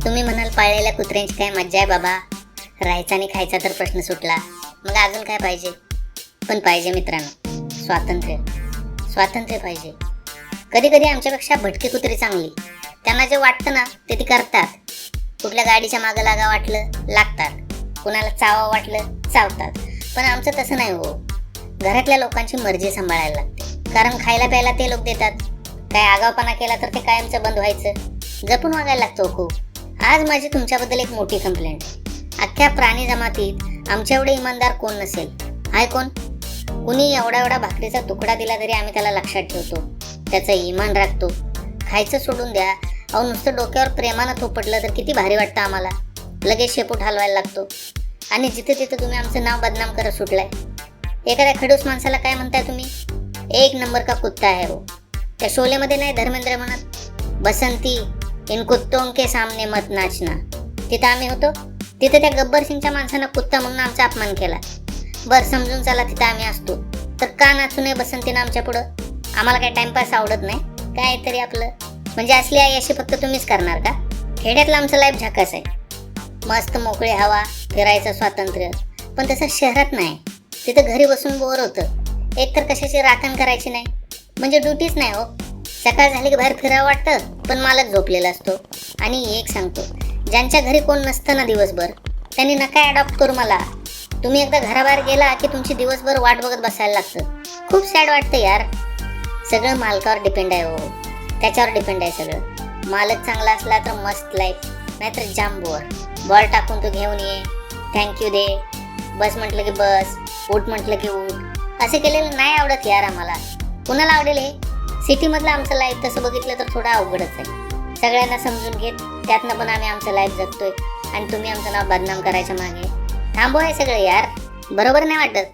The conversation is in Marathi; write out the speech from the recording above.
तुम्ही म्हणाल पाळलेल्या कुत्र्यांची काय मज्जा आहे बाबा, राहायचा आणि खायचा तर प्रश्न सुटला, मग अजून काय पाहिजे? पण पाहिजे मित्रांनो, स्वातंत्र्य. स्वातंत्र्य पाहिजे. कधी कधी आमच्यापेक्षा भटकी कुत्री चांगली. त्यांना जे वाटतं ना ते करतात. कुठल्या गाडीच्या मागं लागा वाटलं लागतात, कुणाला चावा वाटलं चावतात. पण आमचं तसं नाही हो. घरातल्या लोकांची मर्जी सांभाळायला लागते, कारण खायला प्यायला ते लोक देतात. काय आगावपणा केला तर ते कायमचं बंद व्हायचं. जपून वागायला लागतो खूप. आज माझी तुमच्याबद्दल एक मोठी कंप्लेंट. अख्ख्या प्राणी जमातीत आमच्या एवढे इमानदार कोण नसेल. हाय कोण? कुणी एवढा भाकरीचा तुकडा दिला तरी आम्ही त्याला लक्षात ठेवतो, त्याचं इमान राखतो. खायचं सोडून द्या, अहो नुसतं डोक्यावर प्रेमानं थोपटलं तर किती भारी वाटतं आम्हाला. लगेच शेपूट हलवायला लागतो. आणि जिथे तिथे तुम्ही आमचं नाव बदनाम करत सुटलाय. एखाद्या खडूस माणसाला काय म्हणताय तुम्ही? एक नंबर का कुत्ता आहे हो. त्या शोलेमध्ये नाही धर्मेंद्र म्हणत, बसंती इन कुत्तों के सामने मत नाचना. तिथं आम्ही होतो, तिथे त्या गब्बर सिंगच्या माणसानं कुत्ता म्हणून आमचा अपमान केला. बरं समजून चला तिथं आम्ही असतो तर का नाचू नये बसंतीनं आमच्या पुढं? आम्हाला काय टाइमपास आवडत नाही काय तरी आपलं? म्हणजे असली आई अशी फक्त तुम्हीच करणार का? खेड्यातलं आमचं लाईफ झकास आहे. मस्त मोकळी हवा, फिरायचं स्वातंत्र्य. पण तसं शहरात नाही. तिथं घरी बसून बोर होतं. एक तर कशाची राखण करायची नाही, म्हणजे ड्युटीच नाही हो. सकाळ झाली की बाहेर फिरावं वाटतं, पण मालक झोपलेला असतो. आणि एक सांगतो, ज्यांच्या घरी कोण नसतं ना दिवसभर, त्यांनी नका अडॉप्ट करू मला. तुम्ही एकदा घराबाहेर गेला की तुमची दिवसभर वाट बघत बसायला लागतं. खूप सॅड वाटतं यार. सगळं मालकावर डिपेंड आहे हो. त्याच्यावर डिपेंड आहे सगळं. मालक चांगला असला तर मस्त लाईफ, नाहीतर जाम बोर. बॉल टाकून तू घेऊन ये, थँक्यू दे, बस म्हटलं की बस, उठ म्हटलं की उठ. असे केलेलं नाही आवडत यार आम्हाला. कुणाला आवडेल हे? सिटीमधलं आमचं लाईफ तसं बघितलं तर थोडं अवघडच आहे. सगळ्यांना समजून घेत त्यातनं पण आम्ही आमचं लाईफ जगतोय आणि तुम्ही आमचं नाव बदनाम करायच्या मागे थांबवा हे सगळं यार. बरोबर नाही वाटत.